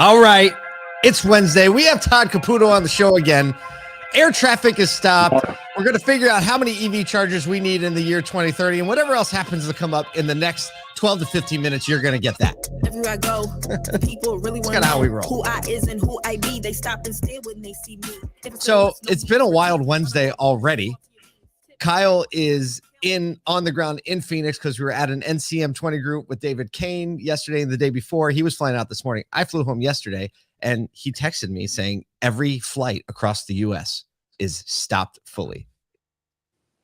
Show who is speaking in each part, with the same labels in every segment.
Speaker 1: All right, it's Wednesday. We have Todd Caputo on the show again. Air traffic is stopped. We're going to figure out how many EV chargers we need in the year 2030, and whatever else happens to come up in the next 12 to 15 minutes, you're going to get that.
Speaker 2: Everywhere I go, people really want to know who I is and who I be. They stop and stare when they see me.
Speaker 1: So it's been a wild Wednesday already. Kyle is on the ground in Phoenix because we were at an NCM 20 group with David Kane yesterday and the day before. He was flying out this morning. I flew home yesterday, and he texted me saying every flight across the U.S. is stopped fully.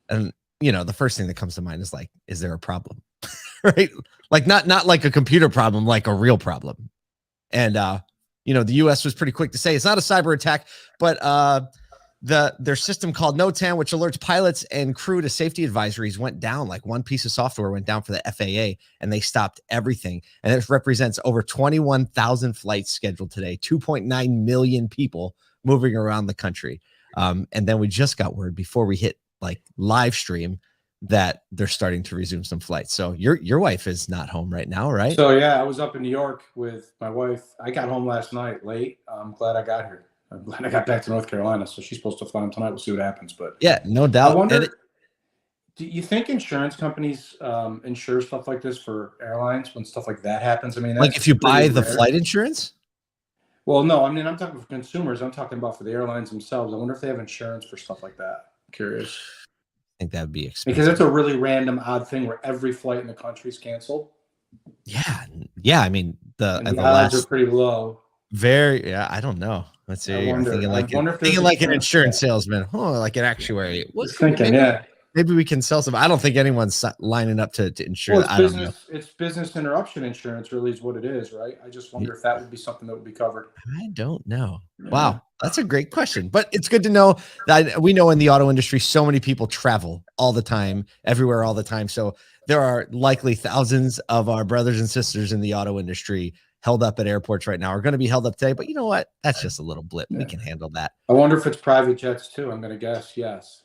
Speaker 1: And, you know, the first thing that comes to mind is like, is there a problem? Right? Like not like a computer problem, like a real problem. And, you know, the U.S. was pretty quick to say it's not a cyber attack, but their system called NOTAM, which alerts pilots and crew to safety advisories, went down. Like one piece of software went down for the FAA, and they stopped everything. And it represents over 21,000 flights scheduled today, 2.9 million people moving around the country. And then we just got word before we hit like live stream that they're starting to resume some flights. So your wife is not home right now, right?
Speaker 3: So yeah, I was up in New York with my wife. I got home last night late. I'm glad I got here. I'm glad I got back to North Carolina. So she's supposed to fly in tonight. We'll see what happens. But
Speaker 1: yeah, no doubt.
Speaker 3: I wonder, do you think insurance companies insure stuff like this for airlines when stuff like that happens? I mean, that's
Speaker 1: like if you buy the
Speaker 3: rare.
Speaker 1: flight insurance?
Speaker 3: Well, no, I mean, I'm talking for consumers. I'm talking about for the airlines themselves. I wonder if they have insurance for stuff like that. I'm curious.
Speaker 1: I think that would be expensive.
Speaker 3: Because it's a really random, odd thing where every flight in the country is canceled.
Speaker 1: Yeah. I mean, the
Speaker 3: odds are pretty low.
Speaker 1: I don't know. Let's see. I'm thinking like an insurance salesman. Oh, like an actuary. Maybe we can sell some. I don't think anyone's lining up to insure.
Speaker 3: Well, don't know. It's business interruption insurance, really, is what it is, right? I just wonder if that would be something that would be covered.
Speaker 1: I don't know. Yeah. Wow, that's a great question. But it's good to know that we know in the auto industry, so many people travel all the time, everywhere, all the time. So there are likely thousands of our brothers and sisters in the auto industry held up at airports right now, are going to be held up today. But you know what? That's just a little blip. Yeah. We can handle that.
Speaker 3: I wonder if it's private jets too. I'm going to guess yes.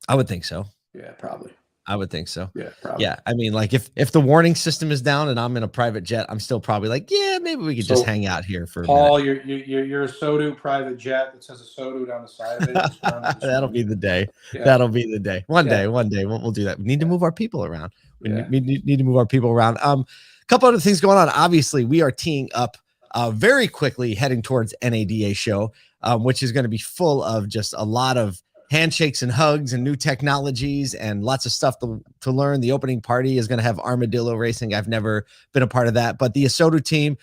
Speaker 1: I would think so.
Speaker 3: Yeah, probably.
Speaker 1: I would think so.
Speaker 3: Yeah, probably.
Speaker 1: Yeah, I mean, like if the warning system is down and I'm in a private jet, I'm still probably like, yeah, maybe we could just hang out here for
Speaker 3: Paul,
Speaker 1: a minute.
Speaker 3: You're a SODU private jet that says a SODU down the side of it.
Speaker 1: That'll be the day. Yeah. That'll be the day. One day we'll do that. We need to move our people around. We need to move our people around. A couple other things going on. Obviously, we are teeing up very quickly heading towards NADA show, which is going to be full of just a lot of handshakes and hugs and new technologies and lots of stuff to learn. The opening party is going to have armadillo racing. I've never been a part of that, but the Asoto team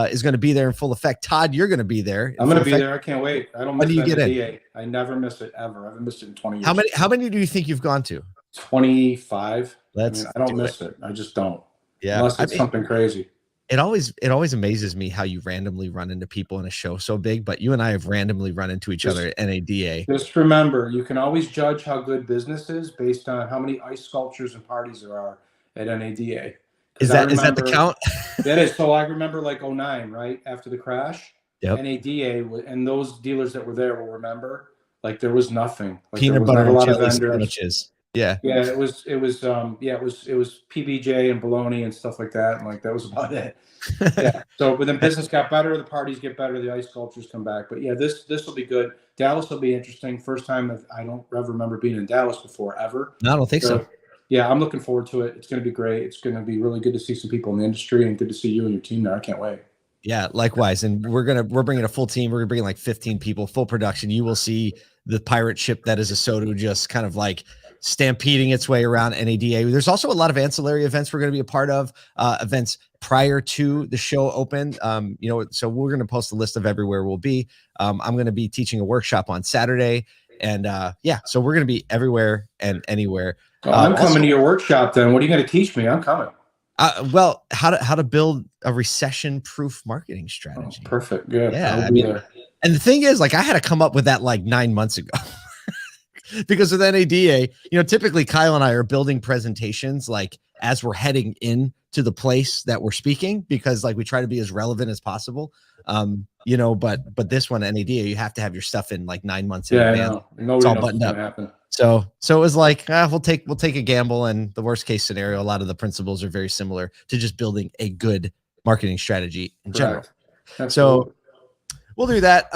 Speaker 1: is going to be there in full effect. Todd, you're going to be there.
Speaker 3: I'm going to be there. I can't wait. I don't miss
Speaker 1: you get in?
Speaker 3: I never miss it ever. I haven't missed it in 20 years.
Speaker 1: How many do you think you've gone to?
Speaker 3: 25. I don't miss
Speaker 1: it.
Speaker 3: I just don't.
Speaker 1: Yeah.
Speaker 3: Unless it's something crazy.
Speaker 1: It always amazes me how you randomly run into people in a show so big, but you and I have randomly run into each other at NADA.
Speaker 3: Just remember, you can always judge how good business is based on how many ice sculptures and parties there are at NADA.
Speaker 1: Is that the count?
Speaker 3: That is. So I remember like 2009, right? After the crash,
Speaker 1: yep.
Speaker 3: NADA, and those dealers that were there will remember, like there was nothing. Like,
Speaker 1: peanut butter and jelly sandwiches. Yeah.
Speaker 3: Yeah, it was PBJ and bologna and stuff like that, and like that was about it. Yeah. So, but then business got better, the parties get better, the ice sculptures come back. But yeah, this will be good. Dallas will be interesting. First time I don't ever remember being in Dallas before ever.
Speaker 1: No, I don't think so.
Speaker 3: Yeah, I'm looking forward to it. It's going to be great. It's going to be really good to see some people in the industry and good to see you and your team there. I can't wait.
Speaker 1: Yeah, likewise. And we're bringing a full team. We're bringing like 15 people, full production. You will see the pirate ship that is Asoto just kind of like stampeding its way around NADA. There's also a lot of ancillary events we're going to be a part of, events prior to the show open. So we're going to post a list of everywhere we'll be. I'm going to be teaching a workshop on Saturday. And so we're going to be everywhere and anywhere.
Speaker 3: I'm coming to your workshop then. What are you going to teach me? I'm coming.
Speaker 1: Well, how to build a recession-proof marketing strategy.
Speaker 3: Oh, perfect. Good.
Speaker 1: Yeah. And the thing is, like, I had to come up with that like 9 months ago. Because with NADA, typically Kyle and I are building presentations like as we're heading in to the place that we're speaking, because like we try to be as relevant as possible. But this one, NADA, you have to have your stuff in like 9 months in advance. It's all buttoned up. So it was like, we'll take a gamble, and the worst case scenario, a lot of the principles are very similar to just building a good marketing strategy in general.
Speaker 3: Absolutely.
Speaker 1: We'll do that.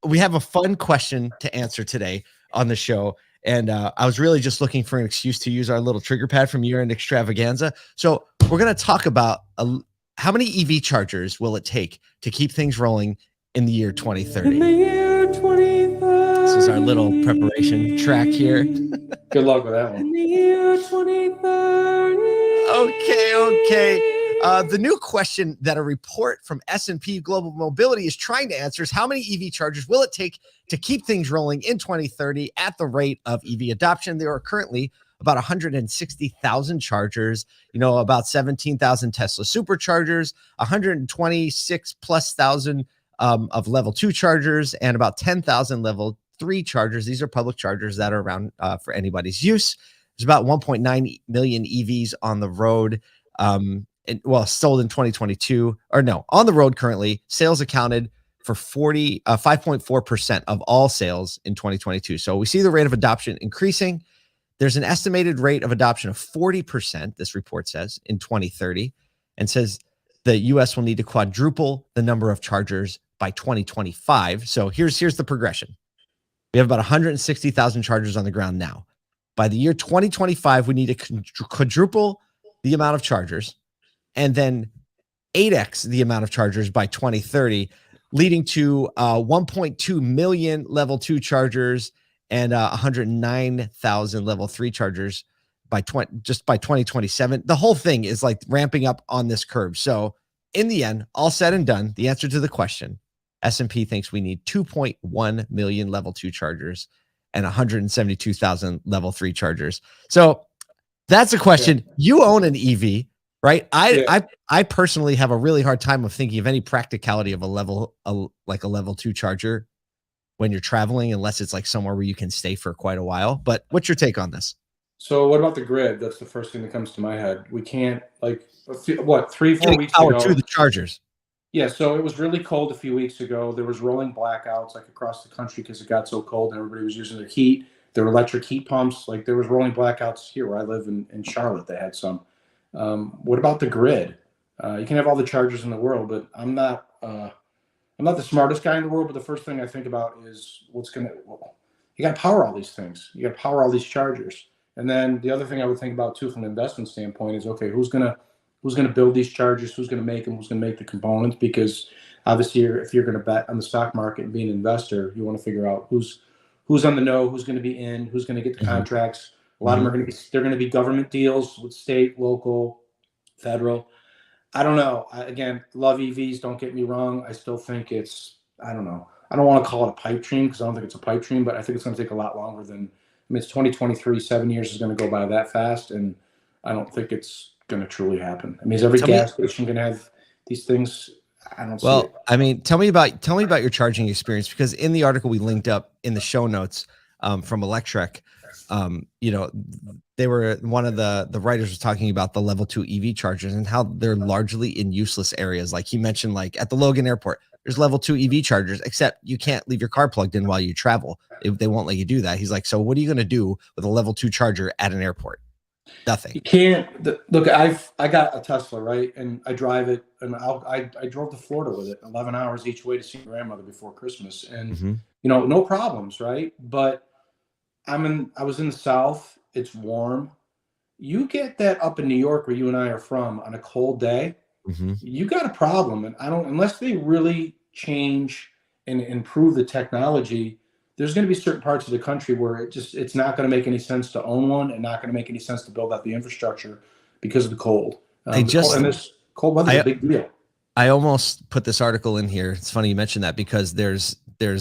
Speaker 1: We have a fun question to answer today on the show. And I was really just looking for an excuse to use our little trigger pad from year-end extravaganza. So we're going to talk about how many EV chargers will it take to keep things rolling in the year 2030?
Speaker 2: In the year 2030.
Speaker 1: This is our little preparation track here.
Speaker 3: Good luck with that
Speaker 2: In
Speaker 3: one.
Speaker 2: the year 2030.
Speaker 1: Okay. The new question that a report from S&P Global Mobility is trying to answer is how many EV chargers will it take to keep things rolling in 2030 at the rate of EV adoption? There are currently about 160,000 chargers, about 17,000 Tesla Superchargers, 126 plus thousand of level 2 chargers, and about 10,000 level 3 chargers. These are public chargers that are around for anybody's use. There's about 1.9 million EVs on the road. Sold in 2022, or no, on the road currently. Sales accounted for 5.4% of all sales in 2022. So we see the rate of adoption increasing. There's an estimated rate of adoption of 40%, this report says, in 2030, and says the US will need to quadruple the number of chargers by 2025. So here's the progression. We have about 160,000 chargers on the ground now. By the year 2025, we need to quadruple the amount of chargers, and then 8x the amount of chargers by 2030, leading to 1.2 million level 2 chargers and 109,000 level 3 chargers by 2027. The whole thing is like ramping up on this curve. So in the end, all said and done, the answer to the question, S&P thinks we need 2.1 million level 2 chargers and 172,000 level 3 chargers. So that's a question. Yeah. You own an EV, right? I personally have a really hard time of thinking of any practicality of a level 2 charger when you're traveling, unless it's like somewhere where you can stay for quite a while. But what's your take on this?
Speaker 3: So what about the grid? That's the first thing that comes to my head. We can't, 3-4 weeks ago
Speaker 1: through the chargers.
Speaker 3: Yeah, so it was really cold a few weeks ago. There was rolling blackouts across the country because it got so cold and everybody was using their heat. There were electric heat pumps. There was rolling blackouts here where I live in Charlotte. They had some. What about the grid? You can have all the chargers in the world, but I'm not the smartest guy in the world. But the first thing I think about is you got to power all these things. You got to power all these chargers. And then the other thing I would think about too, from an investment standpoint, is okay, who's gonna build these chargers? Who's gonna make them? Who's gonna make the components? Because obviously, if you're gonna bet on the stock market and be an investor, you want to figure out who's on the know, who's going to be in, who's going to get the contracts. A lot of them they're going to be government deals with state, local, federal. I don't know. Again, love EVs. Don't get me wrong. I still think I don't know. I don't want to call it a pipe dream because I don't think it's a pipe dream, but I think it's going to take a lot longer than, it's 2023, 7 years is going to go by that fast. And I don't think it's going to truly happen. Is every gas station going to have these things? I don't see it.
Speaker 1: Tell me about your charging experience, because in the article we linked up in the show notes from Electrek, they were, one of the writers was talking about the level 2 EV chargers and how they're largely in useless areas. Like he mentioned, like at the Logan Airport, there's level 2 EV chargers, except you can't leave your car plugged in while you travel. They won't let you do that. He's like, so what are you going to do with a level 2 charger at an airport? Nothing.
Speaker 3: You can't look. I got a Tesla, right, and I drive it, and I drove to Florida with it, 11 hours each way to see my grandmother before Christmas, and no problems, right? But I was in the South. It's warm. You get that up in New York, where you and I are from, on a cold day, you got a problem, and unless they really change and improve the technology. There's going to be certain parts of the country where it's not going to make any sense to own one, and not going to make any sense to build out the infrastructure because of the cold. And this cold weather is a big deal.
Speaker 1: I almost put this article in here. It's funny you mentioned that, because there's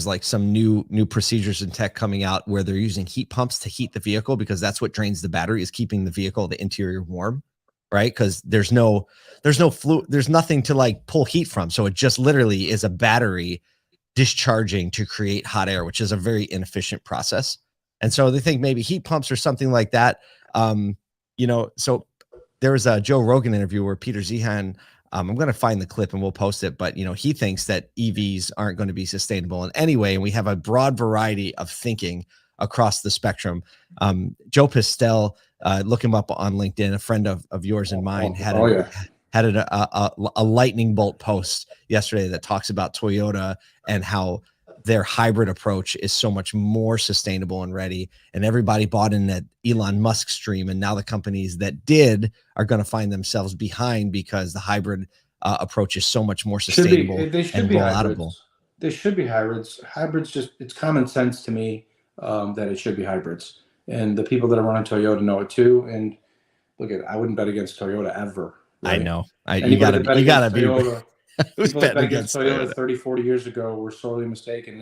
Speaker 1: like some new procedures in tech coming out where they're using heat pumps to heat the vehicle, because that's what drains the battery, is keeping the vehicle, the interior, warm, right? Because there's no fluid, there's nothing to like pull heat from. So it just literally is a battery discharging to create hot air, which is a very inefficient process. And so they think maybe heat pumps or something like that. So there was a Joe Rogan interview where Peter Zehan, I'm going to find the clip and we'll post it, but he thinks that EVs aren't going to be sustainable in any way. And we have a broad variety of thinking across the spectrum. Joe Pistel, look him up on LinkedIn, a friend of yours and mine, had a lightning bolt post yesterday that talks about Toyota and how their hybrid approach is so much more sustainable and ready. And everybody bought in that Elon Musk stream. And now the companies that did are going to find themselves behind because the hybrid approach is so much more sustainable and rolloutable.
Speaker 3: They should be hybrids. Hybrids it's common sense to me that it should be hybrids. And the people that are running Toyota know it too. And look I wouldn't bet against Toyota ever. Right?
Speaker 1: I know. You gotta be.
Speaker 3: People that bet against Toyota 30, 40 years ago were sorely mistaken.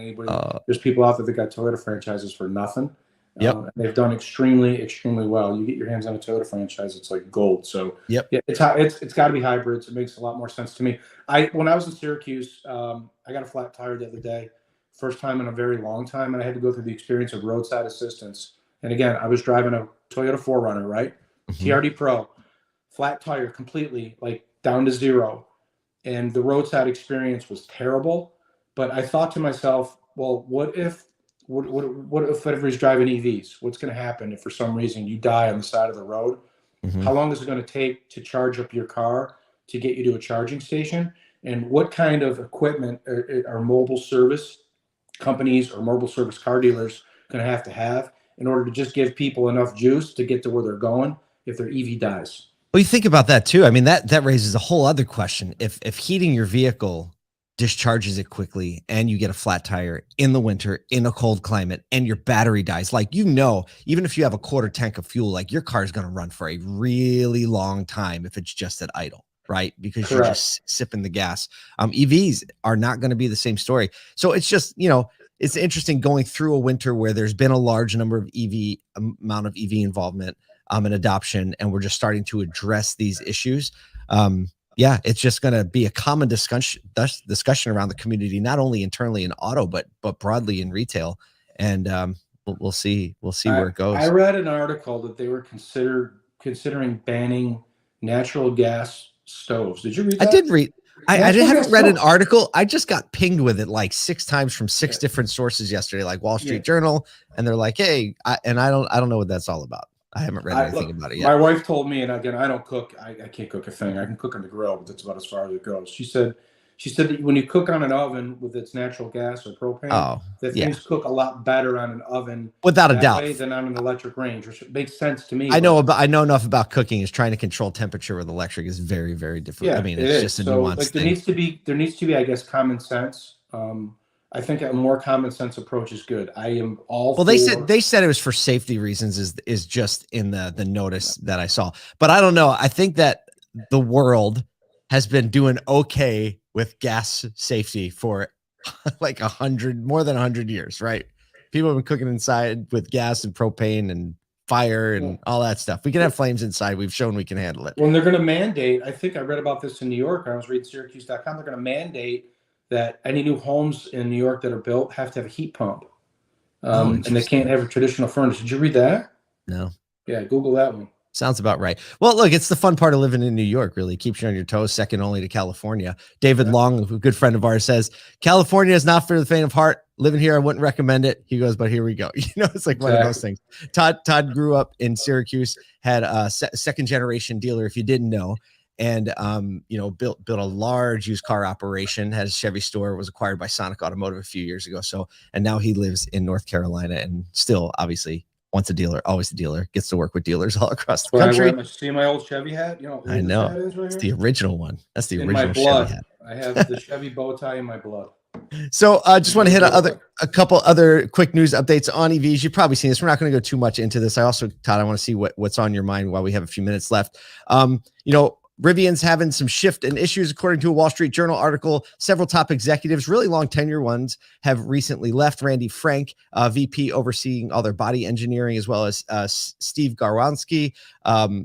Speaker 3: There's people out there that got Toyota franchises for nothing. And they've done extremely, extremely well. You get your hands on a Toyota franchise, it's like gold. So yeah, it's got to be hybrids. It makes a lot more sense to me. When I was in Syracuse, I got a flat tire the other day, first time in a very long time, and I had to go through the experience of roadside assistance. And again, I was driving a Toyota 4Runner, right? TRD Pro, flat tire completely, like down to zero. And the roadside experience was terrible. But I thought to myself, well, what if everybody's driving EVs? What's going to happen if for some reason you die on the side of the road? How long is it going to take to charge up your car to get you to a charging station? And what kind of equipment are mobile service companies or mobile service car dealers going to have in order to just give people enough juice to get to where they're going if their EV dies?
Speaker 1: Well, you think about that too. I mean, that raises a whole other question. If heating your vehicle discharges it quickly and you get a flat tire in the winter in a cold climate and your battery dies, like, even if you have a quarter tank of fuel, like your car is going to run for a really long time if it's just at idle, right? Because you're just sipping the gas. EVs are not going to be the same story. So it's just, it's interesting going through a winter where there's been a large number of amount of EV involvement and adoption, and we're just starting to address these issues. It's just going to be a common discussion around the community, not only internally in auto, but broadly in retail. And we'll see where it goes.
Speaker 3: I read an article that they were considering banning natural gas stoves. Did you read that?
Speaker 1: I did read. I haven't read an article. I just got pinged with it like 6 times from 6 different sources yesterday, like Wall Street Journal, and they're like, "Hey," I don't know what that's what about. I haven't read anything about it yet.
Speaker 3: My wife told me, and again, I don't cook. I can't cook a thing. I can cook on the grill, but that's about as far as it goes. She said that when you cook on an oven with its natural gas or propane, things cook a lot better on an oven
Speaker 1: without a doubt
Speaker 3: than on an electric range, which makes sense to me.
Speaker 1: I know enough about cooking. Is trying to control temperature with electric is very, very different.
Speaker 3: Yeah,
Speaker 1: I mean, it's just a nuanced thing.
Speaker 3: There needs to be, I guess, common sense. I think a more common sense approach is good. I am all for.
Speaker 1: They said it was for safety reasons is just in the notice that I saw. But I don't know. I think that the world has been doing okay with gas safety for like more than 100 years, right? People have been cooking inside with gas and propane and fire and all that stuff. We can have flames inside. We've shown we can handle it.
Speaker 3: When they're going to mandate, I think I read about this in New York. I was reading Syracuse.com. They're going to mandate that any new homes in New York that are built have to have a heat pump. And they can't have a traditional furnace. Did you read that?
Speaker 1: No.
Speaker 3: Yeah, Google that one.
Speaker 1: Sounds about right. Well, look, it's the fun part of living in New York, really. Keeps you on your toes, second only to California. David Long, a good friend of ours, says, California is not for the faint of heart. Living here, I wouldn't recommend it. He goes, but here we go. It's like one of those things. Todd grew up in Syracuse, had a second generation dealer, if you didn't know. And, built a large used car operation, has a Chevy store, was acquired by Sonic Automotive a few years ago. And now he lives in North Carolina and still obviously once a dealer, always a dealer, gets to work with dealers all across the country.
Speaker 3: See my old Chevy hat?
Speaker 1: I know. It's the original one. That's the original
Speaker 3: blood.
Speaker 1: Chevy hat.
Speaker 3: I have the Chevy bow tie in my blood.
Speaker 1: So just want to hit a couple other quick news updates on EVs. You've probably seen this. We're not going to go too much into this. Todd, I want to see what's on your mind while we have a few minutes left. Rivian's having some shift in issues, according to a Wall Street Journal article. Several top executives, really long tenure ones, have recently left. Randy Frank, VP overseeing all their body engineering, as well as Steve Garwanski.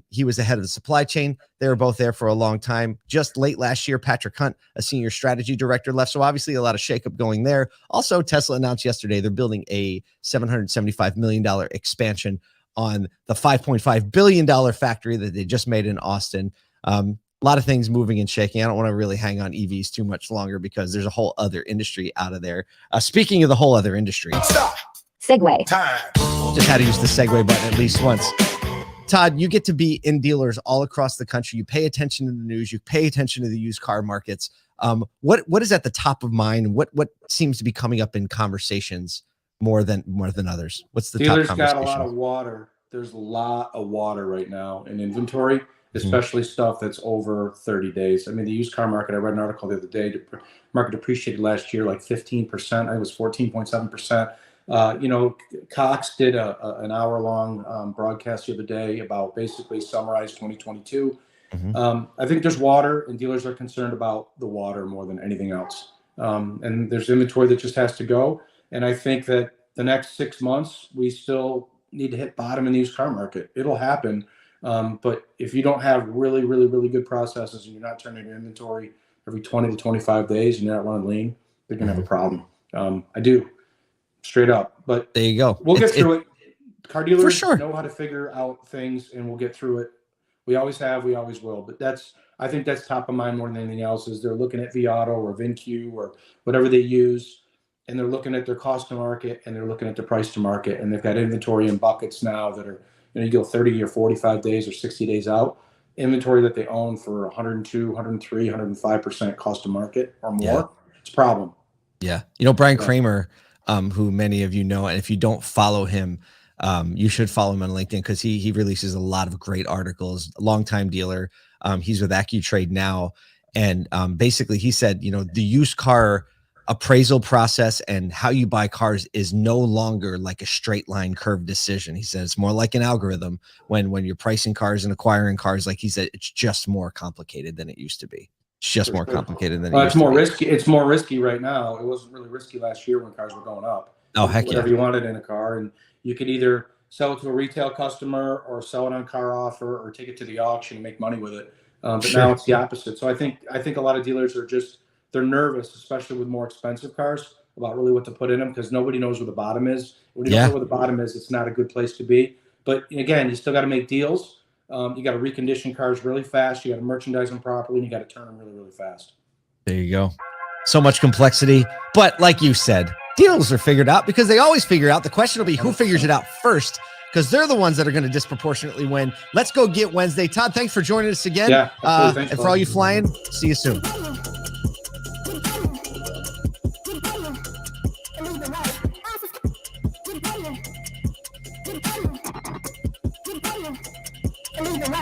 Speaker 1: He was the head of the supply chain. They were both there for a long time. Just late last year, Patrick Hunt, a senior strategy director, left. So obviously a lot of shakeup going there. Also, Tesla announced yesterday they're building a $775 million expansion on the $5.5 billion factory that they just made in Austin. A lot of things moving and shaking. I don't want to really hang on EVs too much longer because there's a whole other industry out of there. Speaking of the whole other industry.
Speaker 4: Segue.
Speaker 1: Just had to use the segue button at least once. Todd, you get to be in dealers all across the country. You pay attention to the news. You pay attention to the used car markets. What is at the top of mind? What seems to be coming up in conversations more than others? What's the
Speaker 3: dealers
Speaker 1: top
Speaker 3: got
Speaker 1: conversation?
Speaker 3: a lot of water. There's a lot of water right now in inventory, especially stuff that's over 30 days. I mean, the used car market, I read an article the other day, the market appreciated last year like 15%. I was 14.7%. Cox did an hour-long broadcast the other day about basically summarize 2022. I think there's water, and dealers are concerned about the water more than anything else. And there's inventory that just has to go. And I think that the next 6 months, we still need to hit bottom in the used car market. It'll happen. But if you don't have really, really, really good processes and you're not turning your inventory every 20 to 25 days and you're not running lean, you're going to have a problem. I do. Straight up. But
Speaker 1: there you go.
Speaker 3: We'll get through it. Car dealers
Speaker 1: for sure
Speaker 3: know how to figure out things, and we'll get through it. We always have, we always will. But I think that's top of mind more than anything else, is they're looking at vAuto or VinQ or whatever they use, and they're looking at their cost to market, and they're looking at the price to market, and they've got inventory in buckets now that are, you go 30 or 45 days or 60 days out, inventory that they own for 102, 103, 105% cost to market or more. Yeah. It's a problem.
Speaker 1: Yeah. Brian Kramer, who many of you know, and if you don't follow him, you should follow him on LinkedIn, because he releases a lot of great articles. A longtime dealer. He's with AccuTrade now. And basically he said, the used car appraisal process and how you buy cars is no longer like a straight line curve decision. He said it's more like an algorithm when you're pricing cars and acquiring cars. Like he said, it's just more complicated than it used to be. It's just more complicated than it used to be.
Speaker 3: It's more risky. It's more risky right now. It wasn't really risky last year when cars were going up.
Speaker 1: Oh, heck yeah.
Speaker 3: Whatever you wanted in a car, and you could either sell it to a retail customer or sell it on car offer or take it to the auction and make money with it. But now it's the opposite. So I think a lot of dealers are they're nervous, especially with more expensive cars, about really what to put in them, because nobody knows where the bottom is. When you don't know where the bottom is, it's not a good place to be. But again, you still got to make deals. You got to recondition cars really fast. You got to merchandise them properly, and you got to turn them really, really fast.
Speaker 1: There you go. So much complexity. But like you said, deals are figured out, because they always figure out. The question will be who figures it out first, because they're the ones that are going to disproportionately win. Let's go get Wednesday. Todd, thanks for joining us again.
Speaker 3: Yeah,
Speaker 1: and for all you flying, see you soon.